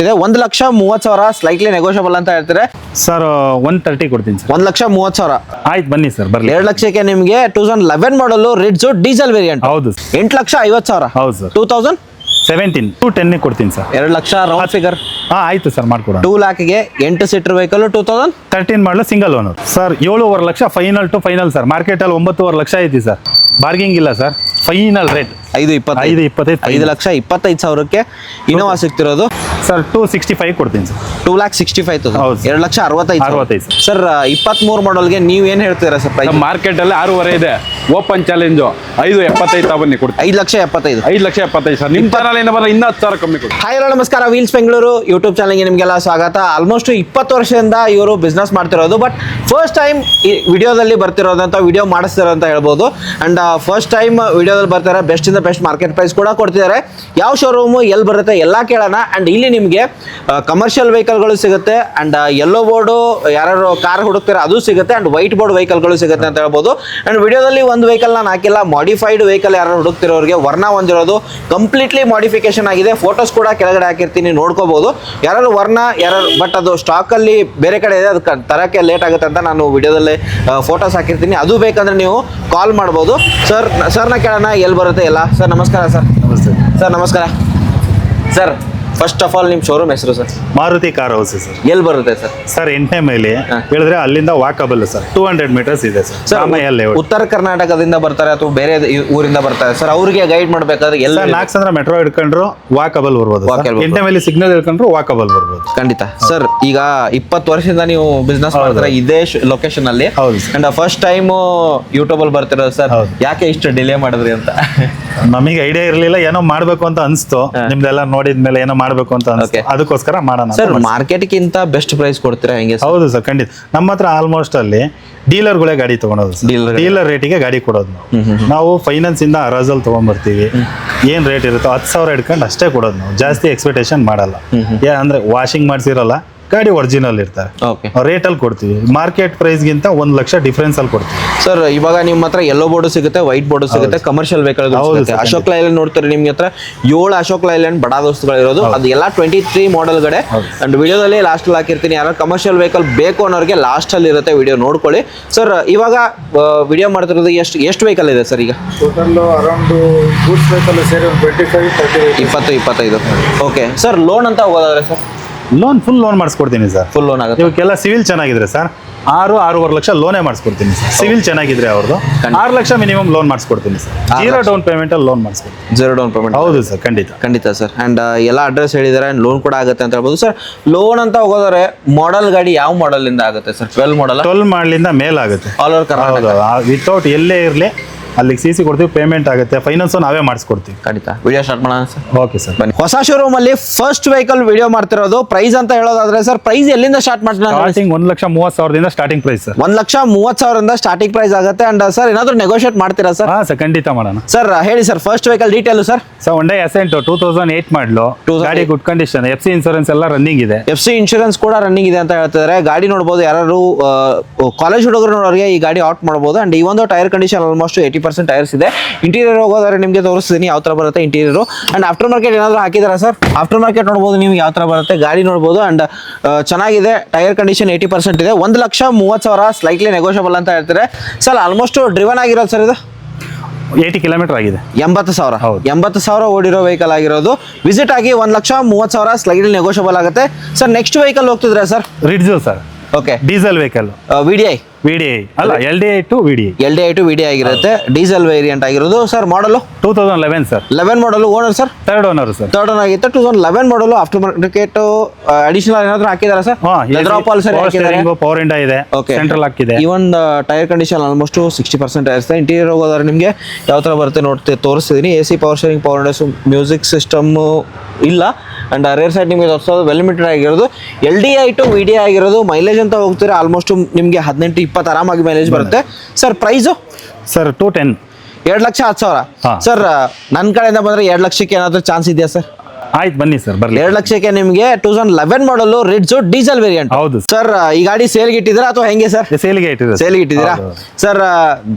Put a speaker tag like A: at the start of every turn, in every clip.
A: 1,30,000 slightly negotiable ಅಂತ ಹೇಳ್ತಾರೆ
B: sir. 130 ಕೊಡ್ತೀನಿ ಸರ್.
A: 1,30,000
B: ಆಯ್ತು ಬನ್ನಿ ಸರ್ ಬರ್ಲಿ.
A: 2 ಲಕ್ಷಕ್ಕೆ ನಿಮಗೆ 2011 ಮಾಡಲು ರಿಡ್ಜ್ ಡೀಸೆಲ್ ವೇರಿಯಂಟ್.
B: ಹೌದು
A: 8,50,000.
B: ಹೌದು ಸರ್.
A: 2017
B: 210 ಕೊಡ್ತೀನಿ ಸರ್.
A: 2 lakh round figure.
B: ಆಯ್ತು ಸರ್ ಮಾಡ್ಕೊಡೋಣ.
A: 2 ಲಾಖ್ಗೆ 8 seater vehicle
B: 2013 model single owner sir. 7.5 lakh final to final sir. Market ಅಲ್ಲಿ 9.5 ಲಕ್ಷ ಐತಿ ಸರ್. ಬಾರ್ಗಿಂಗ್ ಇಲ್ಲ ಸರ್. ಫೈನಲ್ ರೇಟ್
A: 5,25,000ಕ್ಕೆ ಇನೋವಾ ಸಿಗ್ತಿರೋದು
B: ಸರ್. 265 ಕೊಡ್ತೀನಿ ಸರ್.
A: 2,65,000.
B: ಹೌದು.
A: 2,65,000 ಸರ್. 23 ಮಾಡಲ್ಗೆ ನೀವು ಏನ್ ಹೇಳ್ತೀರಾ ಸರ್ ಪ್ರೈಸ್?
C: ಮಾರ್ಕೆಟ್ ಅಲ್ಲಿ 6.5 ಇದೆ. ಓಪನ್ ಚಾಲೆಂಜು 5,75 ಬನ್ನಿ ಕೊಡ್ತೀನಿ.
A: 5,75,000.
C: 5,75,000 ಸರ್. ನಿಮ್ಮ ಚಾನಲ್ ಇಂದ ಬರೋ ಇನ್ನೂ 10,000 ಕಮ್ಮಿ ಕೊಡಿ.
A: ಹಾಯ್ ಹಲೋ ನಮಸ್ಕಾರ. ವೀಲ್ಸ್ ಬೆಂಗಳೂರು ಯೂಟ್ಯೂಬ್ ಚಾನಲ್ಗೆ ನಿಮಗೆಲ್ಲ ಸ್ವಾಗತ. ಆಲ್ಮೋಸ್ಟ್ 20 ವರ್ಷದಿಂದ ಇವರು ಬಿಸ್ನೆಸ್ ಮಾಡ್ತಿರೋದು, ಬಟ್ ಫಸ್ಟ್ ಟೈಮ್ ಈ ವಿಡಿಯೋದಲ್ಲಿ ಬರ್ತಿರೋದಂತ ವಿಡಿಯೋ ಮಾಡಿಸ್ತಿರೋ ಅಂತ ಹೇಳ್ಬೋದು. ಅಂಡ್ ಫಸ್ಟ್ ಟೈಮ್ ವಿಡಿಯೋದಲ್ಲಿ ಬರ್ತಾರೆ. ಬೆಸ್ಟ್ ಇಂದ ಬೆಸ್ಟ್ ಮಾರ್ಕೆಟ್ ಪ್ರೈಸ್ ಕೂಡ ಕೊಡ್ತಿದ್ದಾರೆ. ಯಾವ ಶೋರೂಮು ಎಲ್ಲಿ ಬರುತ್ತೆ ಎಲ್ಲ ಕೇಳೋಣ. ಅಂಡ್ ಇಲ್ಲಿ ನಿಮಗೆ ಕಮರ್ಷಿಯಲ್ ವೆಹಿಕಲ್ಗಳು ಸಿಗುತ್ತೆ. ಅಂಡ್ ಯೆಲ್ಲೋ ಬೋರ್ಡು ಯಾರು ಕಾರ್ ಹುಡುಕ್ತಾರೆ ಅದು ಸಿಗುತ್ತೆ. ಅಂಡ್ ವೈಟ್ ಬೋರ್ಡ್ ವೆಹಿಕಲ್ಗಳು ಸಿಗುತ್ತೆ ಅಂತ ಹೇಳ್ಬೋದು. ಅಂಡ್ ವಿಡಿಯೋದಲ್ಲಿ ಒಂದು ವೆಹಿಕಲ್ ನಾನು ಹಾಕಿಲ್ಲ, ಮಾಡಿಫೈಡ್ ವೆಹಿಕಲ್ ಯಾರು ಹುಡುಕ್ತಿರೋರಿಗೆ ವರ್ಣ ಹೊಂದಿರೋದು ಕಂಪ್ಲೀಟ್ಲಿ ಮಾಡಿಫಿಕೇಶನ್ ಆಗಿದೆ. ಫೋಟೋಸ್ ಕೂಡ ಕೆಳಗಡೆ ಹಾಕಿರ್ತೀನಿ, ನೋಡ್ಕೋಬಹುದು. ಯಾರು ವರ್ಣ ಬಟ್ ಅದು ಸ್ಟಾಕ್ ಅಲ್ಲಿ ಬೇರೆ ಕಡೆ ಇದೆ, ಅದಕ್ಕೆ ತರಕ್ಕೆ ಲೇಟ್ ಆಗುತ್ತೆ ಅಂತ ನಾನು ವಿಡಿಯೋದಲ್ಲಿ ಫೋಟೋಸ್ ಹಾಕಿರ್ತೀನಿ. ಅದು ಬೇಕಂದ್ರೆ ನೀವು ಕಾಲ್ ಮಾಡ್ಬೋದು. ಸರ್ನ ಕೇಳೋಣ ಎಲ್ಲಿ ಬರುತ್ತೆ ಎಲ್ಲ. ಸರ್ ನಮಸ್ಕಾರ. ಸರ್
B: ನಮಸ್ತೆ
A: ಸರ್. ನಮಸ್ಕಾರ ಸರ್. ಫಸ್ಟ್ ಆಫ್ ಆಲ್ ನಿಮ್ಮ ಶೋರೂಮ್ ಹೆಸರು sir?
B: Maruti car house sir.
A: ಎಲ್ಲಿ ಬರುತ್ತೆ ಸರ್?
B: ಸರ್ 8ನೇ ಮೈಲಿ ಹೇಳಿದ್ರೆ ಅಲ್ಲಿಂದ ವಾಕಬಲ್ ಸರ್. 200 ಮೀಟರ್ಸ್ ಇದೆ ಸರ್.
A: ಉತ್ತರ ಕರ್ನಾಟಕದಿಂದ ಬರ್ತಾರೆ ಅಥವಾ ಬೇರೆ ಊರಿಂದ ಬರ್ತಾರೆ ಸರ್? ಅವ್ರಿಗೆ ಗೈಡ್ ಮಾಡ್ಬೇಕಾದ್ರೆ ಎಲ್ಲ
B: ನಾಲ್ಕು ಮೆಟ್ರೋ ಹಿಡ್ಕೊಂಡ್ರು ವಾಕಬಲ್ ಬರ್ಬೋದು. 8ನೇ ಮೈಲಿ ಸಿಗ್ನಲ್ ಹಿಡ್ಕೊಂಡ್ರು ವಾಕಬಲ್ ಬರ್ಬೋದು.
A: ಖಂಡಿತ ಸರ್. ಈಗ 20 ವರ್ಷದಿಂದ ನೀವು ಬಿಸ್ನೆಸ್ ಮಾಡ್ತಾರೆ ಇದೇ ಲೊಕೇಶನ್ ಅಲ್ಲಿ. ಅಂಡ್ ಫಸ್ಟ್ ಟೈಮ್ ಯೂಟ್ಯೂಬ್ ಅಲ್ಲಿ ಬರ್ತಿರೋದು ಸರ್. ಯಾಕೆ ಇಷ್ಟು ಡಿಲೇ ಮಾಡಿದ್ರಿ ಅಂತ?
B: ನಮಗೆ ಐಡಿಯಾ ಇರ್ಲಿಲ್ಲ, ಏನೋ ಮಾಡ್ಬೇಕು ಅಂತ ಅನ್ಸ್ತು. ನಿಮ್ದೆಲ್ಲ ನೋಡಿದ್ಮೇಲೆ ಏನೋ ಮಾಡ್ಬೇಕು ಅಂತ ಅನ್ಸ್ತು, ಅದಕ್ಕೋಸ್ಕರ ಮಾಡೋಣ
A: ಸರ್. ಮಾರ್ಕೆಟ್ಗಿಂತ ಬೆಸ್ಟ್ ಪ್ರೈಸ್ ಕೊಡ್ತೀರಾ ಹೆಂಗೆ?
B: ಹೌದು ಸರ್ ಖಂಡಿತ. ನಮ್ಮ ಹತ್ರ ಆಲ್ಮೋಸ್ಟ್ ಅಲ್ಲಿ ಡೀಲರ್ಗಳೇ ಗಾಡಿ ತಗೊಳೋದು. ಡೀಲರ್ ರೇಟಿಗೆ ಗಾಡಿ ಕೊಡೋದು ನಾವು ಫೈನಾನ್ಸ್ ಇಂದ ಅರಾಜಲ್ ತಗೊಂಡ್ಬರ್ತೀವಿ. ಏನ್ ರೇಟ್ ಇರುತ್ತೋ 10,000 ಹಿಡ್ಕೊಂಡು ಅಷ್ಟೇ ಕೊಡೋದು ನಾವು. ಜಾಸ್ತಿ ಎಕ್ಸ್ಪೆಕ್ಟೇಷನ್ ಮಾಡಲ್ಲ. ಅಂದ್ರೆ ವಾಷಿಂಗ್ ಮಾಡ್ಸಿರಲ್ಲ, ಗಾಡಿ ಒರಿಜಿನಲ್ ಇರ್ತಾರೆ. ರೇಟ್ ಅಲ್ಲಿ ಕೊಡ್ತೀವಿ. ಮಾರ್ಕೆಟ್ ಪ್ರೈಸ್ ಗಿಂತ 1 ಲಕ್ಷ ಡಿಫರೆನ್ಸ್ ಅಲ್ಲಿ ಕೊಡ್ತೀವಿ
A: ಸರ್. ಇವಾಗ ನಿಮ್ಮ ಹತ್ರ ಯೆಲ್ಲೋ ಬೋರ್ಡ್ ಸಿಗುತ್ತೆ, ವೈಟ್ ಬೋರ್ಡ್ ಸಿಗುತ್ತೆ, ಕಮರ್ಷಿಯಲ್ ವೆಹಿಕಲ್ ಸಿಗುತ್ತೆ. ಅಶೋಕ್ ಲೈಲ್ಯಾಂಡ್ ನೋಡ್ತಾರೆ ನಿಮ್ಗೆ ಹತ್ರ 7 ಅಶೋಕ್ ಲೈಲ್ಯಾಂಡ್ ಬಡಾ ದೋಸ್ತುಗಳು ಇರೋದು. ಅದು ಎಲ್ಲ 23 ಮಾಡೆಲ್ ಗಡೆ. ಅಂಡ್ ವಿಡಿಯೋದಲ್ಲಿ ಲಾಸ್ಟ್ ಅಲ್ಲಿ ಹಾಕಿರ್ತೀನಿ. ಯಾರು ಕಮರ್ಷಿಯಲ್ ವೆಹಿಕಲ್ ಬೇಕು ಅನ್ನೋರಿಗೆ ಲಾಸ್ಟ್ ಅಲ್ಲಿ ಇರುತ್ತೆ, ವಿಡಿಯೋ ನೋಡ್ಕೊಳ್ಳಿ ಸರ್. ಇವಾಗ ವಿಡಿಯೋ ಮಾಡ್ತಿರೋದು ಎಷ್ಟು ವೆಹಿಕಲ್ ಇದೆ ಸರ್? ಈಗ
D: ಟೋಟಲ್ ಅರೌಂಡ್ ಗೂಡ್ಸ್ ವೆಹಿಕಲ್ ಸೇರಿ
A: 25 ಓಕೆ ಸರ್. ಲೋನ್ ಅಂತ ಹೋಗೋದಾದ್ರೆ ಸರ್?
B: ಲೋನ್ ಫುಲ್ ಲೋನ್ ಮಾಡಿಸ್ಕೊಡ್ತೀನಿ ಸರ್.
A: ಫುಲ್ ಲೋನ್ ಆಗುತ್ತೆ.
B: ಇವಕ್ಕೆಲ್ಲ ಸಿವಿಲ್ ಚೆನ್ನಾಗಿದ್ರೆ ಸರ್ 6-6.5 ಲಕ್ಷ ಲೋನೇ ಮಾಡಿಸ್ಕೊಡ್ತೀನಿ ಸರ್. ಸಿವಿಲ್ ಚೆನ್ನಾಗಿದ್ರೆ ಅವ್ರದ್ದು 6 ಲಕ್ಷ ಮಿನಿಮಮ್ ಲೋನ್ ಮಾಡಿಸ್ಕೊಡ್ತೀನಿ ಸರ್. 0 ಡೌನ್ ಪೇಮೆಂಟ್ ಅಲ್ಲಿ ಲೋನ್ ಮಾಡಿಸ್ಕೊಡ್ತೀನಿ.
A: 0 ಡೌನ್ ಪೇಮೆಂಟ್.
B: ಹೌದು ಸರ್ ಖಂಡಿತ
A: ಸರ್. ಅಂಡ್ ಎಲ್ಲ ಅಡ್ರೆಸ್ ಹೇಳಿದ್ದಾರೆ. ಅಂಡ್ ಲೋನ್ ಕೂಡ ಆಗುತ್ತೆ ಅಂತ ಹೇಳ್ಬೋದು ಸರ್. ಲೋನ್ ಅಂತ ಹೋಗೋದ್ರೆ ಮಾಡೆಲ್ ಗಾಡಿ ಯಾವ ಮಾಡೆಲ್ ಇಂದ ಆಗುತ್ತೆ ಸರ್? 12
B: ಮಾಡಲಿಂದ ಮೇಲ್ ಆಗುತ್ತೆ.
A: ಆಲ್ ಓವರ್ ಕರ್ನಾಟಕ
B: ವಿತೌಟ್ ಎಲ್ಲೇ ಇರಲಿ ಅಲ್ಲಿಗೆ CC ಕೊಡ್ತೀವಿ, ಪೇಮೆಂಟ್ ಆಗುತ್ತೆ. ಫೈನಾನ್ಸ್ ನಾವೇ ಮಾಡಿಸ್ಕೊಡ್ತೀವಿ.
A: ಖಂಡಿತ. ವಿಡಿಯೋ ಸ್ಟಾರ್ಟ್ ಮಾಡೋಣ ಸರ್.
B: ಓಕೆ ಸರ್
A: ಬನ್ನಿ. ಹೊಸ ಶೋರೂಮ್ ಅಲ್ಲಿ ಫಸ್ಟ್ ವೆಹಿಕಲ್ ವಿಡಿಯೋ ಮಾಡ್ತಿರೋದು. ಪ್ರೈಸ್ ಅಂತ ಹೇಳೋದಾದ್ರೆ ಸರ್, ಪ್ರೈಸ್ ಎಲ್ಲಿಂದ ಸ್ಟಾರ್ಟ್ ಮಾಡ್ತೀರಾ?
B: Starting 1,30,000 starting price sir.
A: 1,30,000 starting price ಆಗುತ್ತೆ. ಅಂಡ್ ಸರ್ ಏನಾದ್ರು ನೆಗೋಷಿಯೇಟ್ ಮಾಡ್ತೀರಾ ಸರ್?
B: ಹಾ ಸರ್ ಖಂಡಿತ ಮಾಡೋಣ
A: ಸರ್. ಹೇಳಿ sir first vehicle detail sir.
B: Hyundai Ascent 2008 model, ಗಾಡಿ ಗುಡ್ ಕಂಡೀಷನ್, FC ಇನ್ಶೂರೆನ್ಸ್ ಎಲ್ಲ ರನ್ನಿಂಗ್ ಇದೆ.
A: FC ಇನ್ಶೂರೆನ್ಸ್ ಕೂಡ ರನ್ನಿಂಗ್ ಇದೆ ಅಂತ ಹೇಳ್ತಿದ್ದಾರೆ. ಗಾಡಿ ನೋಡಬಹುದು, ಯಾರು ಕಾಲೇಜ್ ಹುಡುಗರು ನೋಡೋರಿಗೆ ಈ ಗಾಡಿ ಆಟ್ ಮಾಡಬಹುದು. ಅಂಡ್ ಈ ಒಂದು ಟೈರ್ ಕಂಡೀಷನ್ ಆಲ್ಮೋಸ್ಟ್ 80% ಟೈರ್ಸ್ ಇದೆ. ಇಂಟೀರಿಯರ್ ಹೋಗೋದಾದ್ರೆ ನಿಮಗೆ ತೋರಿಸ್ತೀನಿ ಯಾವ ತರ ಬರುತ್ತೆ ಇಂಟೀರಿಯರ್. ಅಂಡ್ ಆಫ್ಟರ್ ಮಾರ್ಕೆಟ್ ಏನಾದ್ರು ಹಾಕಿದಾರಾ ಸರ್? ಆಫ್ಟರ್ ಮಾರ್ಕೆಟ್ ನೋಡಬಹುದು ನೀವು ಯಾವ ತರ ಬರುತ್ತೆ. ಗಾಡಿ ನೋಡಬಹುದು. ಅಂಡ್ ಚೆನ್ನಾಗಿದೆ. ಟೈರ್ ಕಂಡೀಷನ್ 80% ಇದೆ. 1,30,000 ಸ್ಲೈಟ್ಲಿ ನೆಗೋಷಿಯಬಲ್ ಅಂತ ಹೇಳ್ತಾರೆ ಸರ್. ಆಲ್ಮೋಸ್ಟ್ ಡ್ರಿವನ್ ಆಗಿರೋದು ಸರ್ ಇದು
B: 80 ಕಿಲೋಮೀಟರ್ ಆಗಿದೆ.
A: 80,000 80,000 ಓಡಿರೋ ವೆಹಿಕಲ್ ಆಗಿರೋದು. ವಿಸಿಟ್ ಆಗಿ 1,30,000 ಸ್ಲೈಟ್ಲಿ ನೆಗೋಷಿಯಬಲ್ ಆಗುತ್ತೆ ಸರ್. ನೆಕ್ಸ್ಟ್ ವೆಹಿಕಲ್ ಹೋಗ್ತಿದ್ರೆ sir?
B: Ritz sir.
A: Okay.
B: Diesel vehicle. VDI ಅಲ್ಲ, LDI to VDI
A: ಆಗಿರುತ್ತೆ. ಡೀಸೆಲ್ ವೇರಿಯಂಟ್ ಆಗಿರೋದು sir. Model
B: 2011 sir.
A: 11 model. Owner sir?
B: Third owner sir.
A: Third owner ಆಗಿತ್ತು. 2011 ಮಾಡಲು. ಆಫ್ಟರ್ ಮಾರ್ಕೆಟ್ ಅಡಿಷನಲ್ ಏನಾದ್ರು ಹಾಕಿದಾರಾ sir?
B: Power ಇಂಡ ಇದೆ. Central lock ಇದೆ.
A: ಇವನ್ tyre condition almost 60% tyres ಇದೆ. Interior ಹೋಗೋದಾದ್ರೆ ನಿಮಗೆ ಯಾವ ತರ ಬರುತ್ತೆ ತೋರಿಸ್ತಿದ್ದೀನಿ. AC power steering, power Windows, music system ಇಲ್ಲ. ಅಂಡ್ ರೇರ್ ಸೈಡ್ ನಿಮಗೆ ತೋರಿಸೋದು ವೆಲ್ ಮೀಟರ್ ಆಗಿರೋದು. LDI to VDI ಆಗಿರೋದು. ಮೈಲೇಜ್ ಅಂತ ಹೋಗ್ತೀರಾ ಆಲ್ಮೋಸ್ಟ್ ನಿಮಗೆ 18-20 ಆರಾಮಾಗಿ ಮೈಲೇಜ್ ಬರುತ್ತೆ ಸರ್. Price
B: sir 210.
A: 2,10,000 ಸರ್. ನನ್ನ ಕಡೆಯಿಂದ ಬಂದ್ರೆ 2 ಲಕ್ಷಕ್ಕೆ ಏನಾದ್ರು ಚಾನ್ಸ್ ಇದೆಯಾ ಸರ್?
B: ಆಯ್ತು ಬನ್ನಿ ಸರ್ ಬರ್ಲಿ.
A: 2 ಲಕ್ಷಕ್ಕೆ ನಿಮಗೆ 2011 ಮಾಡಲು ರಿಡ್ಜ್ ಡೀಸೆಲ್ ವೇರಿಯಂಟ್.
B: ಹೌದು
A: ಸರ್. ಈ ಗಾಡಿ ಸೇಲ್ಗೆ ಇಟ್ಟಿದ್ದೀರಾ ಅಥವಾ ಹೆಂಗೆ ಸರ್?
B: ಸೇಲ್ಗೆ
A: ಇಟ್ಟಿದ್ದೀರಾ ಸರ್.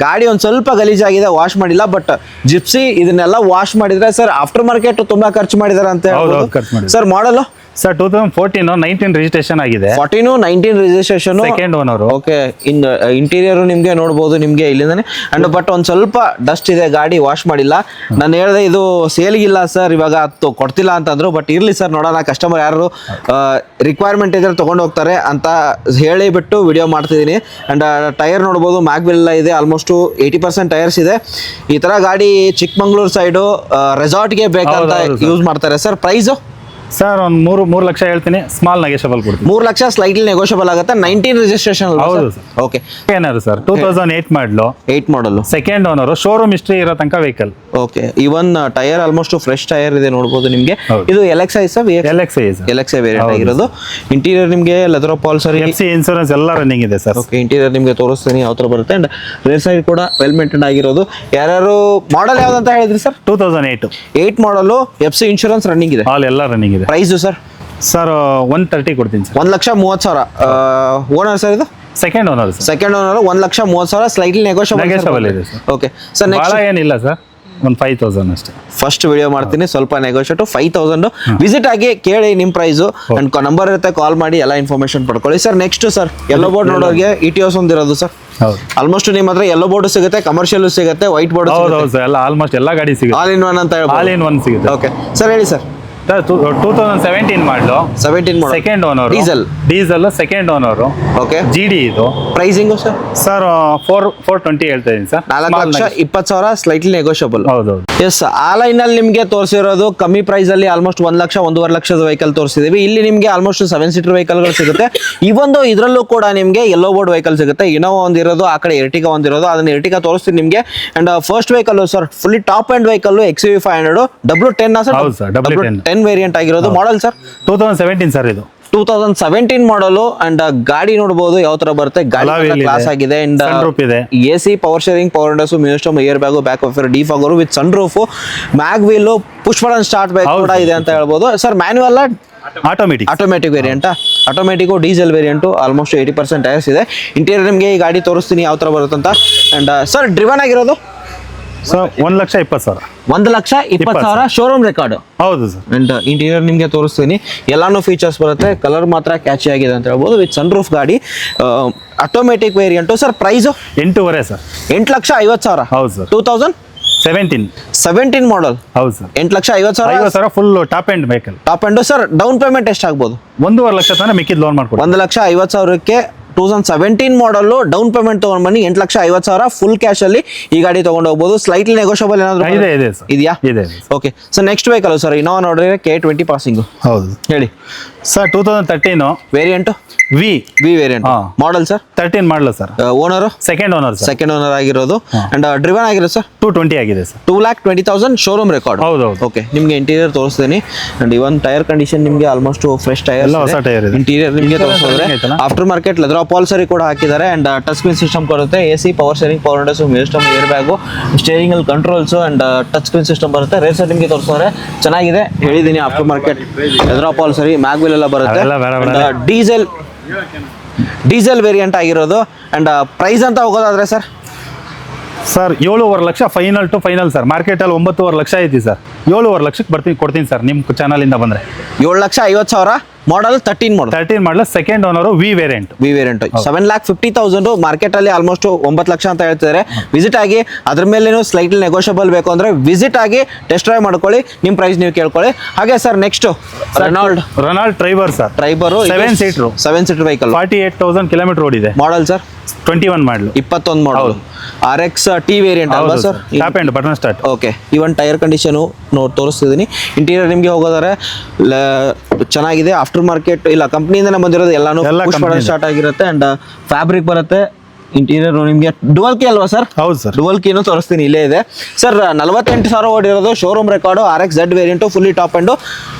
A: ಗಾಡಿ ಒಂದ್ ಸ್ವಲ್ಪ ಗಲೀಜಾಗಿದೆ, ವಾಶ್ ಮಾಡಿಲ್ಲ. ಬಟ್ ಜಿಪ್ಸಿ ಇದನ್ನೆಲ್ಲ ವಾಶ್ ಮಾಡಿದ್ರೆ ಸರ್ ಆಫ್ಟರ್ ಮಾರ್ಕೆಟ್ ತುಂಬಾ ಖರ್ಚು ಮಾಡಿದಾರೆ ಅಂತ
B: ಹೇಳ್ಬೋದು
A: ಸರ್. ಮಾಡಲು
B: ಸರ್ 2014 19 ರಿಜಿಸ್ಟ್ರೇಷನ್ ಆಗಿದೆ.
A: 19 registration,
B: second owner.
A: Okay. Interior ನಿಮ್ಗೆ ನೋಡ್ಬೋದು ನಿಮ್ಗೆ ಇಲ್ಲಿಂದಾನೆ. ಅಂಡ್ ಬಟ್ ಒಂದ್ ಸ್ವಲ್ಪ ಡಸ್ಟ್ ಇದೆ, ಗಾಡಿ ವಾಶ್ ಮಾಡಿಲ್ಲ. ನಾನು ಹೇಳಿದೆ ಇದು ಸೇಲ್ಗಿಲ್ಲ ಸರ್, ಇವಾಗ ಅದು ಕೊಡ್ತಿಲ್ಲ ಅಂತಂದ್ರು. ಬಟ್ ಇರ್ಲಿ ಸರ್, ನೋಡೋಣ ಕಸ್ಟಮರ್ ಯಾರು ರಿಕ್ವೈರ್ಮೆಂಟ್ ಇದ್ರೆ ತಗೊಂಡು ಹೋಗ್ತಾರೆ ಅಂತ ಹೇಳಿಬಿಟ್ಟು ವಿಡಿಯೋ ಮಾಡ್ತಿದ್ದೀನಿ. ಅಂಡ್ ಟೈರ್ ನೋಡ್ಬೋದು, ಮ್ಯಾಗ್ವಿಲ್ ಇದೆ, ಆಲ್ಮೋಸ್ಟ್ 80% ಟೈರ್ಸ್ ಇದೆ. ಈ ತರ ಗಾಡಿ ಚಿಕ್ಕಮಂಗ್ಳೂರ್ ಸೈಡು ರೆಸಾರ್ಟ್ಗೆ ಬೇಕಂತ ಯೂಸ್ ಮಾಡ್ತಾರೆ ಸರ್. ಪ್ರೈಸು
B: ಸರ್ ಒಂದು 3 ಲಕ್ಷ ಹೇಳ್ತೀನಿ, ಸ್ಮಾಲ್ ನೆಗೋಷಿಯಬಲ್ ಕೊಡ್ತೀನಿ.
A: 3 ಲಕ್ಷ ಸ್ಲೈಟ್ಲಿ ನೆಗೋಷಿಯಬಲ್ ಆಗುತ್ತೆ. 19 ರಿಜಿಸ್ಟ್ರೇಷನ್.
B: ಹೌದು ಸರ್.
A: ಓಕೆ.
B: ಏನಾದ್ರು ಸರ್ 2008 ಮಾಡಲು,
A: 8 ಮಾಡಲು,
B: ಸೆಕೆಂಡ್ ಓನರ್, ಶೋರೂಮ್ ಹಿಸ್ಟ್ರಿ ಇರೋ ತನಕ vehicle.
A: Okay. Even tyre almost fresh tyre ಇದೆ ನೋಡ್ಬೋದು ನಿಮಗೆ.
B: ಹೌದು.
A: ಇದು LXI LXI ವೇರಿಯಂಟ್ ಆಗಿರೋದು. ಇಂಟೀರಿಯರ್ ನಿಮಗೆ ಲೆದರ್ ಅಪಾಲ್ಸರಿ,
B: FC ಇನ್ಸೂರೆನ್ಸ್ ಎಲ್ಲ ರನ್ನಿಂಗ್ ಇದೆ ಸರ್.
A: ಓಕೆ. ಇಂಟೀರಿಯರ್ ನಿಮಗೆ ತೋರಿಸ್ತೀನಿ ಯಾವ ತರ ಬರುತ್ತೆ. ಅಂಡ್ ರೇರ್ ಸೈಡ್ ಕೂಡ ವೆಲ್ ಮೇಂಟೈನ್ ಆಗಿರೋದು. ಯಾರು ಮಾಡಲ್ ಯಾವ್ದಂತ ಹೇಳಿದ್ರಿ ಸರ್?
B: 2008
A: ಮಾಡಲು. FC ಇನ್ಶೂರೆನ್ಸ್ ರನ್ನಿಂಗ್ ಇದೆ.
B: ಎಲ್ಲ ರನ್ನಿಂಗ್ ಇದೆ.
A: Price sir?
B: ಸರ್ 130 ಕೊಡ್ತೀನಿ ಸರ್.
A: 1,30,000. ಓನರ್ ಸರ್ ಇದು?
B: Second owner sir.
A: Second owner. 1,30,000 slightly negotiable
B: ಇದೆ ಸರ್.
A: Okay sir.
B: ಭಾಳ
A: ನೆಕ್ಸ್ಟ್
B: ಏನಿಲ್ಲ ಸರ್, ಒಂದು 5,000 ಅಷ್ಟೇ.
A: ಫಸ್ಟ್ ವಿಡಿಯೋ ಮಾಡ್ತೀನಿ, ಸ್ವಲ್ಪ ನೆಗೋಷಿಯೇಟ್. 5,000 ವಿಸಿಟ್ ಆಗಿ ಕೇಳಿ ನಿಮ್ಮ ಪ್ರೈಸು. ಅಂಡ್ ನಂಬರ್ ಇರುತ್ತೆ, ಕಾಲ್ ಮಾಡಿ ಎಲ್ಲ ಇನ್ಫಾರ್ಮೇಶನ್ ಪಡ್ಕೊಳ್ಳಿ sir. Next sir, yellow board ನೋಡೋರಿಗೆ ETOS ಒಂದಿರೋದು ಸರ್.
B: ಹೌದು.
A: ಆಲ್ಮೋಸ್ಟ್ ನಿಮ್ಮ ಹತ್ರ ಯೆಲ್ಲೋ ಬೋರ್ಡ್ ಸಿಗುತ್ತೆ, ಕಮರ್ಷಿಯಲ್ ಸಿಗುತ್ತೆ, ವೈಟ್ ಬೋರ್ಡ್
B: ಹೌದು ಸರ್, ಎಲ್ಲ ಆಲ್ಮೋಸ್ಟ್ ಎಲ್ಲ ಗಾಡಿ ಸಿಗುತ್ತೆ.
A: ಆಲ್ ಇನ್ ಒನ್ ಅಂತ ಹೇಳ್ಬೋದು.
B: ಆಲ್ ಇನ್ ಒನ್ ಸಿಗುತ್ತೆ.
A: ಓಕೆ ಸರ್, ಹೇಳಿ sir.
B: 2017 model,
A: 17 model,
B: second owner, diesel second owner.
A: Okay.
B: GD ಇದು.
A: Pricing sir?
B: ಸರ್ 420 ಹೇಳ್ತಾ ಇದೀನಿ ಸರ್.
A: 4,20,000 slightly negotiable.
B: ಹೌದು.
A: ಎಸ್, ಆ ಲೈನ್ ಅಲ್ಲಿ ನಿಮಗೆ ತೋರಿಸಿರೋದು ಕಮ್ಮಿ ಪ್ರೈಸ್ ಅಲ್ಲಿ ಆಲ್ಮೋಸ್ಟ್ 1 ಲಕ್ಷ 1.5 ಲಕ್ಷದ ವೆಹಿಕಲ್ ತೋರಿಸಿದೀವಿ. ಇಲ್ಲಿ ನಿಮಗೆ ಆಲ್ಮೋಸ್ಟ್ 7 ಸೀಟರ್ ವೆಹಿಕಲ್ ಗಳು ಸಿಗುತ್ತೆ. ಈ ಒಂದು ಇದರಲ್ಲೂ ಕೂಡ ನಿಮಗೆ ಯೆಲ್ಲೋ ಬೋರ್ಡ್ ವೆಹಿಕಲ್ ಸಿಗುತ್ತೆ. ಇನೋವಾ ಒಂದಿರೋದು, ಆ ಕಡೆ ಎರ್ಟಿಗಾ ಒಂದಿರೋದು. ಅದನ್ನ ಎರ್ಟಿಗಾ ತೋರಿಸ್ತೀನಿ ನಿಮಗೆ. And first vehicle sir, fully top and vehicle XUV 500 W10 sir.
B: ಹೌದು ಸರ್,
A: W10 ವೇರಿಯಂಟ್ ಆಗಿರೋದು. ಮಾಡಲ್ ಸರ್
B: 2017 ಸರ್ ಇದು.
A: 2017 ಮಾಡಲು. ಅಂಡ್ ಗಾಡಿ ನೋಡಬಹುದು ಯಾವ ತರ ಬರುತ್ತೆ. ಗಾಡಿ ಕ್ಲಾಸ್ ಆಗಿದೆ. And AC, power steering, power windows, museum, air bag, back offer, defogger with sunroof, mag wheel, push button start back ಕೂಡ ಇದೆ ಅಂತ ಹೇಳ್ಬೋದು sir. Manual, automatic variant. Automatic diesel variant. Almost 80% tyres ಇದೆ. Interior ನಿಮಗೆ ಈ ಗಾಡಿ ತೋರಿಸ್ತೀನಿ ಯಾವ ತರ ಬರುತ್ತೆ ಅಂತ. ಅಂಡ್ ಸರ್, ಡ್ರಿವನ್ ಆಗಿರೋದು
B: ಸರ್ 1,20,000.
A: 1,20,000 showroom record.
B: ಹೌದು ಸರ್.
A: ಅಂಡ್ ಇಂಟೀರಿಯರ್ ನಿಮಗೆ ತೋರಿಸ್ತೀನಿ. ಎಲ್ಲಾನು ಫೀಚರ್ಸ್ ಬರುತ್ತೆ. ಕಲರ್ ಮಾತ್ರ ಕ್ಯಾಚಿ ಆಗಿದೆ ಅಂತ ಹೇಳ್ಬೋದು. ವಿತ್ ಸನ್ ರೂಫ್ ಗಾಡಿ, automatic variant. Sir price
B: 8.5 sir.
A: 8,50,000.
B: ಹೌದು ಸರ್.
A: 2017 ಮಾಡಲ್.
B: ಹೌದು sir.
A: 8,50,000
B: full top end vehicle.
A: Top end. Sir down payment ಎಷ್ಟಾಗ್ಬೋದು?
B: 1.5 ಲಕ್ಷ ತನಕ ಮಿಕ್ಕಿದ ಲೋನ್ ಮಾಡ್ಕೊಡಿ.
A: 1,50,000ಕ್ಕೆ 2017 ಮಾಡಲ್ ಡೌನ್ ಪೇಮೆಂಟ್ ತಗೊಂಡ್ ಬನ್ನಿ. 8,50,000 ಫುಲ್ ಕ್ಯಾಶ್ ಅಲ್ಲಿ ಈ ಗಾಡಿ ತಗೊಂಡು ಹೋಗ್ಬೋದು. ಸ್ಲೈಟ್ಲಿ ನೆಗೋಷಿಯಬಲ್ ಏನಾದ್ರು
B: ಇದೆ ಸರ್.
A: ಇದೆಯಾ?
B: ಇದೆ.
A: Okay sir, next vehicle sir Innova ನೋಡ್ರಿ, K20 ಪಾಸಿಂಗ್.
B: ಹೌದು
A: ಹೇಳಿ
B: sir. 2013
A: variant
B: V
A: variant. Model sir
B: 13 model sir.
A: Owner
B: second owner sir.
A: Second owner ಆಗಿರೋದು. ಅಂಡ್ ಡ್ರಿವನ್ ಆಗಿರೋದು ಸರ್
B: 220 ಆಗಿದೆ ಸರ್.
A: 2,20,000 showroom record.
B: ಹೌದು.
A: ಓಕೆ, ನಿಮಗೆ ಇಂಟೀರಿಯರ್ ತೋರಿಸ್ತೀನಿ. ಅಂಡ್ ಇವನ್ ಟೈರ್ ಕಂಡೀಷನ್ ನಿಮಗೆ ಆಲ್ಮೋಸ್ಟ್ ಫ್ರೆಶ್ ಟೈರ್.
B: ಎಲ್ಲ ಹೊಸ ಟೈರ್ ಇದೆ.
A: ಇಂಟೀರಿಯರ್ ನಿಮಗೆ ತೋರಿಸಿದ್ರೆ ಆಫ್ಟರ್ ಮಾರ್ಕೆಟ್ ಲೆದರ್ ಅಪಾಲ್ಸರಿ ಕೂಡ ಹಾಕಿದ್ದಾರೆ. ಅಂಡ್ ಟಚ್ ಸ್ಕ್ರೀನ್ ಸಿಸ್ಟಮ್ ಬರುತ್ತೆ. AC, power steering, power windows, museum, air bag, steering ಅಲ್ಲಿ controls and touch screen system ಬರುತ್ತೆ. ರೇರ್ ಸೈಡ್ ನಿಮಗೆ ತೋರಿಸಿದ್ರೆ ಚೆನ್ನಾಗಿದೆ. ಹೇಳಿದ್ದೀನಿ aftermarket leather upholstery, mag wheel ಎಲ್ಲ ಬರುತ್ತೆ. ಡೀಸೆಲ್ ವೇರಿಯಂಟ್ ಆಗಿರೋದು. ಅಂಡ್ ಪ್ರೈಸ್ ಅಂತ ಹೋಗೋದಾದ್ರೆ sir?
B: Sir 7.5 lakh final to final sir. ಮಾರ್ಕೆಟಲ್ಲಿ 9.5 ಲಕ್ಷ ಐತಿ ಸರ್. 7.5 ಲಕ್ಷಕ್ಕೆ ಕೊಡ್ತೀನಿ ಸರ್ ನಿಮ್ಮ ಚಾನಲಿಂದ ಬಂದರೆ.
A: 7,50,000 model. 13 model second owner. V variant. 7,50,000 market ಅಲ್ಲಿ ಆಲ್ಮೋಸ್ಟ್ 9 ಲಕ್ಷ ಅಂತ ಹೇಳ್ತಿದ್ದಾರೆ. ವಿಸಿಟ್ ಆಗಿ ಅದ್ರ ಮೇಲೇನು ಸ್ಲೈಟ್ಲಿ ನೆಗೋಷಿಯಬಲ್ ಬೇಕು ಅಂದ್ರೆ ವಿಸಿಟ್ ಆಗಿ ಟೆಸ್ಟ್ ಡ್ರೈವ್ ಮಾಡ್ಕೊಳ್ಳಿ. ನಿಮ್ಮ ಪ್ರೈಸ್ ನೀವು ಕೇಳ್ಕೊಳ್ಳಿ. ಹಾಗೆ sir next
B: Renault Triber sir.
A: Triber 7 seater vehicle.
B: 48,000 kilometre ಓಡಿದೆ.
A: Model sir
B: 21 model.
A: 21 model. RX T variant ಅಲ್ವಾ sir?
B: Top end button start.
A: Okay. Even tyre condition ತೋರಿಸ್ತಿದ್ದೀನಿ. ಇಂಟೀರಿಯರ್ ನಿಮಗೆ ಹೋಗೋದಾರೆ ಚೆನ್ನಾಗಿದೆ. ಆಫ್ಟರ್ ಮಾರ್ಕೆಟ್ ಇಲ್ಲ, ಕಂಪ್ನಿಯಿಂದನೇ ಬಂದಿರೋದು. ಎಲ್ಲಾನು ಸ್ಟಾರ್ಟ್ ಆಗಿರುತ್ತೆ. ಅಂಡ್ ಫ್ಯಾಬ್ರಿಕ್ ಬರುತ್ತೆ. ಇಂಟೀರಿಯರ್ ನಿಮಗೆ ಡುವಲ್ ಕೀ ಅಲ್ವಾ ಸರ್?
B: ಹೌದು ಸರ್.
A: ಡುವಲ್ ಕೀನು ತೋರಿಸ್ತೀನಿ, ಇಲ್ಲೇ ಇದೆ ಸರ್. 48,000 ಓಡಿರೋದು. Showroom record. RX Z variant, fully top end.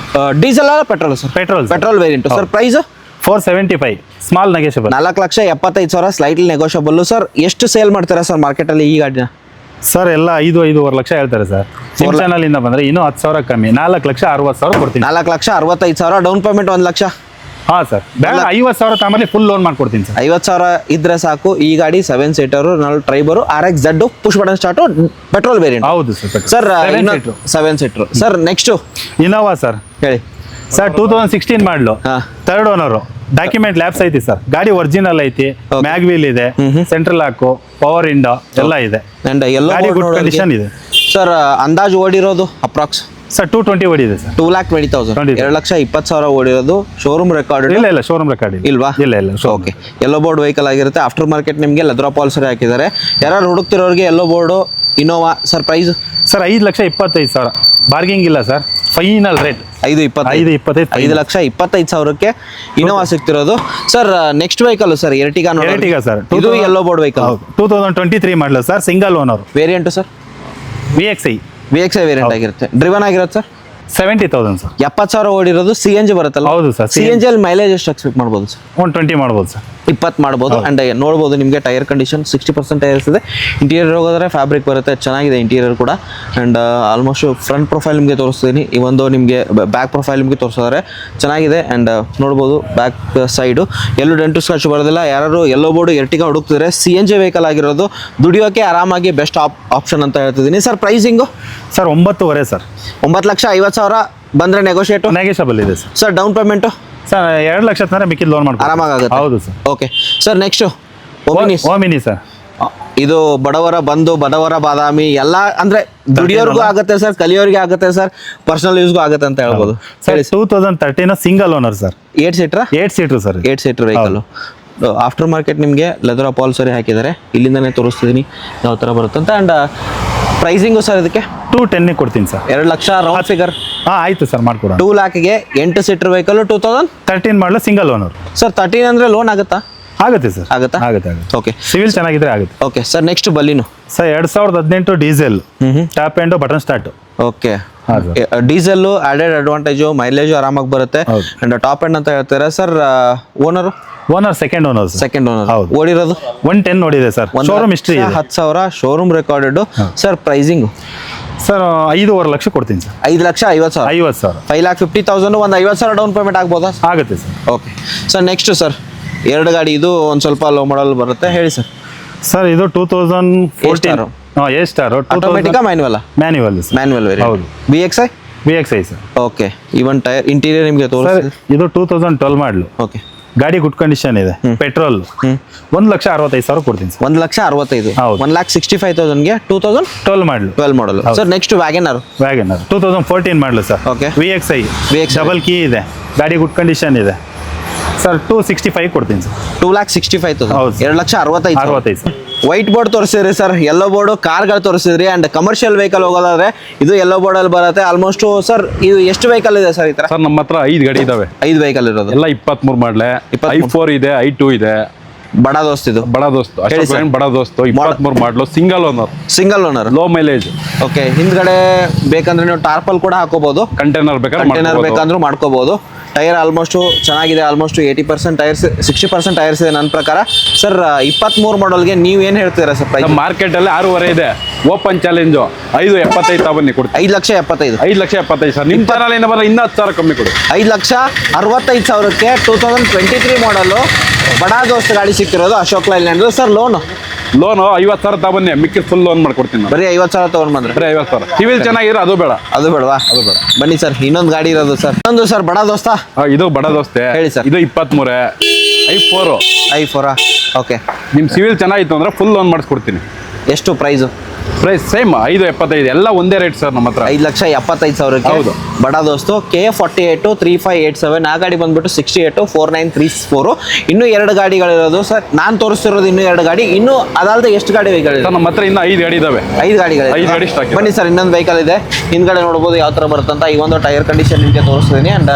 A: Diesel ಅಲ್ಲ petrol sir? Petrol variant. Sir price
B: 475 small negotiable.
A: 4,75,000 slightly negotiable. Sir ಎಷ್ಟು ಸೇಲ್ ಮಾಡ್ತೀರಾ ಸರ್ ಮಾರ್ಕೆಟಲ್ಲಿ ಈ ಗಾಡಿನ?
B: ಸರ್ ಎಲ್ಲ 5.5 ಲಕ್ಷ ಹೇಳ್ತಾರೆ ಸರ್. ನಿಮ್ಮ ಚಾನಲಿಂದ ಬಂದರೆ ಇನ್ನೂ 10,000 ಕಮ್ಮಿ. 4,60,000 ಕೊಡ್ತೀನಿ.
A: 4,65,000 ಡೌನ್ ಪೇಮೆಂಟ್ 1 ಲಕ್ಷ.
B: ಹಾಂ ಸರ್. ಬೇಡ 50,000 ತಮ್ಮಲ್ಲಿ ಫುಲ್ ಲೋನ್ ಮಾಡ್ಕೊಡ್ತೀನಿ ಸರ್.
A: 50,000 ಇದ್ರೆ ಸಾಕು. ಈ ಗಾಡಿ 7 seater, 4 Triber, RX Z push button start, petrol variant.
B: ಹೌದು sir.
A: Sir 7 seater. Sir next
B: Innova sir.
A: ಹೇಳಿ.
B: ಸರ್ 2016 ಮಾಡಲು
A: ಹಾ.
B: 3rd owner. ಡಾಕ್ಯುಮೆಂಟ್ ಲ್ಯಾಬ್ಸ್ ಐತಿ ಸರ್. ಗಾಡಿ ಒರಿಜಿನಲ್ ಐತಿ, ಮ್ಯಾಗ್ ವೀಲ್ ಇದೆ, ಸೆಂಟ್ರಲ್ ಲಾಕು, ಪವರ್ ಇಂಡೋ ಎಲ್ಲ ಇದೆ.
A: ಅಂಡ್ ಎಲ್ಲೋ
B: ಗಾಡಿ ಗುಡ್ ಕಂಡೀಷನ್ ಇದೆ
A: ಸರ್. ಅಂದಾಜು ಓಡಿರೋದು ಅಪ್ರಾಕ್ಸ್
B: ಸರ್. 220 ಓಡಿದೆ ಸರ್.
A: 2,20,000 2,20,000 ಓಡಿರೋದು. ಶೋರೂಮ್ ರೆಕಾರ್ಡ್
B: ಇಲ್ಲ ಶೋರೂಮ್ ರೆಕಾರ್ಡ್
A: ಇಲ್ವಾ?
B: ಇಲ್ಲ
A: ಓಕೆ. ಎಲ್ಲೋ ಬೋರ್ಡ್ ವೆಹಿಕಲ್ ಆಗಿರುತ್ತೆ. ಆಫ್ಟರ್ ಮಾರ್ಕೆಟ್ ನಿಮಗೆ ಲೆದರ್ ಪಾಲಿಸರ್ ಹಾಕಿದ್ದಾರೆ. ಯಾರು ಹುಡುಕ್ತಿರೋರಿಗೆ yellow board Innova sir. Price
B: sir 5,25,000. Bargaining ಇಲ್ಲ ಸರ್. ಫೈನಲ್ ರೇಟ್
A: 5,25,000 5,25,000ಕ್ಕೆ ಇನೋವಾ ಸಿಗ್ತಿರೋದು sir. Next vehicle sir Ertiga
B: sir.
A: ಇದು yellow board vehicle
B: 2023 model sir. Single owner.
A: Variant sir
B: VXI
A: variant ಆಗಿರುತ್ತೆ. Driven ಆಗಿರುತ್ತೆ sir.
B: 70,000 sir.
A: 70,000 ಓಡಿರೋದು. CNG ಬರುತ್ತಲ್ಲ?
B: ಹೌದು sir.
A: CNG ಅಲ್ಲಿ mileage ಎಷ್ಟು ಎಕ್ಸ್ಪೆಕ್ಟ್ ಮಾಡ್ಬೋದು ಸರ್?
B: 120 ಮಾಡ್ಬೋದು ಸರ್.
A: 20 ಮಾಡ್ಬೋದು. ಅಂಡ್ ನೋಡ್ಬೋದು ನಿಮಗೆ ಟೈರ್ ಕಂಡೀಷನ್ 60% ಟೈರ್ಸ್ ಇದೆ. ಇಂಟೀರಿಯರ್ ಹೋಗೋದ್ರೆ ಫ್ಯಾಬ್ರಿಕ್ ಬರುತ್ತೆ, ಚೆನ್ನಾಗಿದೆ ಇಂಟೀರಿಯರ್ ಕೂಡ. ಅಂಡ್ ಆಲ್ಮೋಸ್ಟ್ ಫ್ರಂಟ್ ಪ್ರೊಫೈಲ್ ನಿಮಗೆ ತೋರಿಸ್ತೀನಿ. ಈ ಒಂದು ನಿಮಗೆ ಬ್ಯಾಕ್ ಪ್ರೊಫೈಲ್ ನಿಮಗೆ ತೋರಿಸಿದ್ರೆ ಚೆನ್ನಾಗಿದೆ. ಅಂಡ್ ನೋಡ್ಬೋದು ಬ್ಯಾಕ್ ಸೈಡು ಎಲ್ಲೂ ಡೆಂಟು ಸ್ಕ್ರಾಚ್ ಬರೋದಿಲ್ಲ. ಯಾರು ಎಲ್ಲೋ ಬೋರ್ಡು ಎರ್ಟಿಗಾ ಹುಡುಕ್ತಿದ್ರೆ CNG ವೆಹಿಕಲ್ ಆಗಿರೋದು ದುಡಿಯೋಕೆ ಆರಾಮಾಗಿ ಬೆಸ್ಟ್ ಆಪ್ಷನ್ ಅಂತ ಹೇಳ್ತಿದ್ದೀನಿ ಸರ್. Pricing
B: sir 9.5 sir.
A: 9,50,000 ಬಂದರೆ
B: ನೆಗೋಷಿಯಬಲ್ ಇದೆ sir.
A: Sir down payment
B: sir 2 lakh ತನಕ ಮಿಕ್ಕಿದ ಲೋನ್ ಮಾಡ್ಬೋದು.
A: ಆರಾಮಾಗುತ್ತೆ.
B: ಹೌದು sir.
A: Okay sir. Next
B: Omni sir.
A: ಇದು ಬಡವರ ಬಂಧು, ಬಡವರ ಬಾದಾಮಿ ಎಲ್ಲ ಅಂದ್ರೆ ದುಡಿಯೋರ್ಗೂ ಆಗುತ್ತೆ ಸರ್, ಕಲಿಯೋರ್ಗೆ ಆಗುತ್ತೆ ಸರ್, ಪರ್ಸನಲ್ ಯೂಸ್ಗೂ ಆಗುತ್ತೆ ಅಂತ ಹೇಳ್ಬೋದು.
B: Sir 2013 single owner sir.
A: 8 seater
B: 8 seater sir.
A: 8 seater vehicle. After market ನಿಮಗೆ ಲೆದರ್ ಅಪಾಲ್ಸರಿ ಹಾಕಿದ್ದಾರೆ. ಇಲ್ಲಿಂದನೇ ತೋರಿಸ್ತಿದ್ದೀನಿ ಯಾವ ಥರ ಬರುತ್ತೆ ಅಂತ. ಆ್ಯಂಡ್ ಪ್ರೈಸಿಂಗು ಸರ್ ಇದಕ್ಕೆ
B: 210 ಕೊಡ್ತೀನಿ ಸರ್.
A: 2 lakh round figure.
B: ಆಯ್ತು ಸರ್ ಮಾಡ್ಕೊಡೋಣ.
A: 2 ಲ್ಯಾಕ್ಗೆ 8 seater vehicle
B: 2013 model single owner
A: sir. 13 ಅಂದರೆ ಲೋನ್ ಆಗುತ್ತಾ?
B: ಆಗುತ್ತೆ ಸರ್.
A: ಆಗುತ್ತಾ?
B: ಆಗುತ್ತೆ.
A: ಓಕೆ.
B: ಸಿವಿಲ್ ಚೆನ್ನಾಗಿದ್ರೆ ಆಗುತ್ತೆ.
A: Okay sir. ನೆಕ್ಸ್ಟ್ ಬಲ್ಲಿನು
B: sir 2018 diesel top end button start.
A: Okay. Diesel added advantage, mileage ಆರಾಮಾಗಿ ಬರುತ್ತೆ. ಅಂಡ್ ಟಾಪ್ ಎಂಡ್ ಅಂತ ಹೇಳ್ತಾರೆ ಸರ್. Owner
B: second owner.
A: ಓಡಿರೋದು
B: 110 ನೋಡಿದೆ sir. Showroom history
A: 10,000 showroom recorded sir. Pricing
B: sir 5.5 lakh ಕೊಡ್ತೀನಿ ಸರ್.
A: 5,50,000
B: 50,000
A: 5,50,000 ಒಂದು 50,000 ಡೌನ್ ಪೇಮೆಂಟ್ ಆಗ್ಬೋದಾ?
B: ಆಗುತ್ತೆ sir.
A: Okay sir. Next sir 2 ಗಾಡಿ. ಇದು ಒಂದು ಸ್ವಲ್ಪ ಲೋ ಮಾಡಲ್ ಬರುತ್ತೆ. ಹೇಳಿ ಸರ್.
B: ಸರ್ ಇದು 2014 ಎ ಸ್ಟಾರ್.
A: ಆಟೋಮೆಟಿಕಾ
B: ಮ್ಯಾನ್ಯುವಲ್
A: ವೇರಿಯಂಟ್.
B: ಹೌದು. VXI sir.
A: Okay. Even tyre interior ನಿಮಗೆ
B: ಸರ್
A: ತೋರಿಸಿ.
B: ಇದು 2012 ಮಾಡಲು.
A: ಓಕೆ.
B: ಗಾಡಿ ಗುಡ್ ಕಂಡೀಷನ್ ಇದೆ. ಪೆಟ್ರೋಲ್ 1,65,000 ಕೊಡ್ತೀನಿ ಸರ್.
A: 1,65,000
B: ಹೌದು.
A: 1,65,000ಗೆ 2012
B: ಮಾಡಲು.
A: ಸರ್. ನೆಕ್ಸ್ಟ್ ವ್ಯಾಗನರ್
B: 2014 ಮಾಡಲು sir.
A: Okay.
B: VXI double key ಇದೆ. ಗಾಡಿ ಗುಡ್ ಕಂಡೀಷನ್ ಇದೆ ಸರ್. 265 ಕೊಡ್ತೀನಿ ಸರ್.
A: 2,65,000
B: ಹೌದು.
A: 2,65,000
B: ಸರ್.
A: ವೈಟ್ ಬೋರ್ಡ್ ತೋರಿಸಿದ್ರಿ ಸರ್. ಎಲ್ಲೋ ಬೋರ್ಡು ಕಾರ್ಗಳು ತೋರಿಸಿದ್ರಿ. ಅಂಡ್ ಕಮರ್ಷಿಯಲ್ ವೆಹಿಕಲ್ ಹೋಗೋದಾದ್ರೆ ಇದು ಎಲ್ಲೋ ಬೋರ್ಡಲ್ಲಿ ಬರುತ್ತೆ. ಆಲ್ಮೋಸ್ಟ್ ಸರ್ ಇದು ಎಷ್ಟು ವೆಹಿಕಲ್ ಇದೆ ಸರ್ ಈ ಥರ?
C: ಸರ್ ನಮ್ಮ ಹತ್ರ 5 ಗಾಡಿ ಇದಾವೆ.
A: 5 ವೆಹಿಕಲ್ ಇರೋದು
C: ಎಲ್ಲ 23 ಮಾಡಲೆ.
A: 24
C: i4 ಇದೆ, i2 ಇದೆ.
A: ಬಡ ದೋಸ್ತ್ ಇದು.
C: ಬಡ ದೋಸ್ತು ಬಡ ದೋಸ್ತು 23 ಮಾಡಲು single owner low mileage.
A: Okay. ಹಿಂದ್ಗಡೆ ಬೇಕಂದ್ರೆ ನೀವು ಟಾರ್ಪಲ್ ಕೂಡ ಹಾಕೋಬಹುದು.
C: ಕಂಟೈನರ್
A: ಬೇಕಂದ್ರೂ ಮಾಡ್ಕೋಬಹುದು. ಟೈರ್ ಆಲ್ಮೋಸ್ಟ್ ಚೆನ್ನಾಗಿದೆ. ಆಲ್ಮೋಸ್ಟ್ 80% ಟೈರ್ಸ್ 60% ಟೈರ್ಸ್ ಇದೆ ನನ್ನ ಪ್ರಕಾರ ಸರ್. 23 ಮಾಡಲ್ಗೆ ನೀವು ಏನು ಹೇಳ್ತೀರಾ ಸರ್ ಪ್ರೈಸ್?
C: ಮಾರ್ಕೆಟ್ ಅಲ್ಲಿ 6.5 ಇದೆ. ಓಪನ್ ಚಾಲೆಂಜು 5,75,000 ಬನ್ನಿ ಕೊಡ್ತೀನಿ.
A: 5,75,000
C: 5,75,000 ಸರ್. ನಿಮ್ಮ ಚಾನಲ್ ಇಂದ ಬರೋ ಇನ್ನೂ 10,000 ಕಮ್ಮಿ ಕೊಡಿ.
A: 5,65,000ಕ್ಕೆ 2023 ಮಾಡಲು ಬಡ ದೋಸ್ತ್ ಗಾಡಿ ಸಿಕ್ತಿರೋದು ಅಶೋಕ್ ಲೈಲ್ಯಾಂಡ್ ಸರ್. ಲೋನು
C: 50,000 ತಗೊಂಬನ್ನಿ, ಮಿಕ್ಕಿ ಫುಲ್ ಲೋನ್ ಮಾಡ್ಕೊಡ್ತೀನಿ.
A: ಬರೀ 50,000 ತಗೊಂಡ್ ಬಂದ್ರೆ
C: ಬರೀ 50,000. ಸಿವಿಲ್ ಚೆನ್ನಾಗಿದ್ರೆ ಅದು ಬೇಡ.
A: ಅದು ಬೇಡವಾ? ಅದು ಬೇಡ. ಬನ್ನಿ ಸರ್. ಇನ್ನೊಂದು ಗಾಡಿ ಇರೋದು ಸರ್. ಇನ್ನೊಂದು ಸರ್ ಬಡ ದೋಸ್ತ.
C: ಇದು ಬಡ ದೋಸ್ತೆ.
A: ಹೇಳಿ ಸರ್.
C: ಇದು 23 i4.
A: ಓಕೆ.
C: ನಿಮ್ ಸಿವಿಲ್ ಚೆನ್ನಾಗಿತ್ತು ಅಂದ್ರೆ ಫುಲ್ ಲೋನ್ ಮಾಡಿಸ್ಕೊಡ್ತೀನಿ.
A: ಎಷ್ಟು ಪ್ರೈಸು?
C: ಪ್ರೈಸ್ ಸೇಮ್ 5,75,000 ಎಲ್ಲ ಒಂದೇ ರೇಟ್ ಸರ್ ನಮ್ಮ ಹತ್ರ.
A: 5,75,000
C: ಹೌದು.
A: ಬಡ ದೋಸ್ತು KA48 3587. ಆ ಗಾಡಿ ಬಂದ್ಬಿಟ್ಟು 68 4934. ಇನ್ನೂ 2 ಗಾಡಿಗಳಿರೋದು ಸರ್. ನಾನು ತೋರಿಸ್ತಿರೋದು ಇನ್ನೂ 2 ಗಾಡಿ. ಇನ್ನೂ ಅದಲ್ಲದೆ ಎಷ್ಟು ಗಾಡಿ ವೆಹಿಕಲ್ ಇದೆ
C: ಸರ್ ನಮ್ಮ ಹತ್ರ ಇನ್ನು 5 ಗಾಡಿ ಇದಾವೆ.
A: 5 ಗಾಡಿಗಳು.
C: 5 ಗಾಡಿ ಸ್ಟಾಕ್.
A: ಬನ್ನಿ ಸರ್. ಇನ್ನೊಂದು ವೆಹಿಕಲ್ ಇದೆ. ಹಿಂದ್ಗಡೆ ನೋಡ್ಬೋದು ಯಾವ ಥರ ಬರುತ್ತಂತ. ಈ ಒಂದು ಟೈರ್ ಕಂಡೀಷನ್ ನಿಮಗೆ ತೋರಿಸ್ತೀನಿ. ಅಂಡ್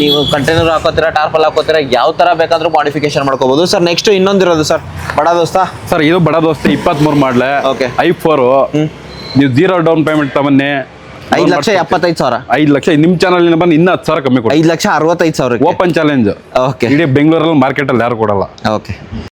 A: ನೀವು ಕಂಟೈನರ್ ಹಾಕೋತೀರಾ, ಟಾರ್ಪಲ್ ಹಾಕೋತೀರಾ, ಯಾವ ಥರ ಬೇಕಾದ್ರೂ ಮಾಡಿಫಿಕೇಶನ್ ಮಾಡ್ಕೋಬಹುದು ಸರ್. ನೆಕ್ಸ್ಟ್ ಇನ್ನೊಂದಿರೋದು ಸರ್ ಬಡ ದೋಸ್ತ.
C: ಸರ್ ಇದು ಬಡ ದೋಸ್ತಿ 23 ಮಾಡಲೆ.
A: ಓಕೆ.
C: i4 ನೀವು 0 ಡೌನ್ ಪೇಮೆಂಟ್ ತಗೊಂಡಿ
A: 5,75,000.
C: 5 ಲಕ್ಷ ನಿಮ್ಮ ಚಾನಲ್ ಬಂದು ಇನ್ನೂ 10,000 ಕಮ್ಮಿ ಕೊಡಿ.
A: 5,65,000
C: ಓಪನ್ ಚಾಲೆಂಜ್.
A: ಓಕೆ.
C: ಇಡೀ ಬೆಂಗಳೂರಲ್ಲಿ ಮಾರ್ಕೆಟ್ ಅಲ್ಲಿ ಯಾರು ಕೊಡಲ್ಲ.
A: ಓಕೆ.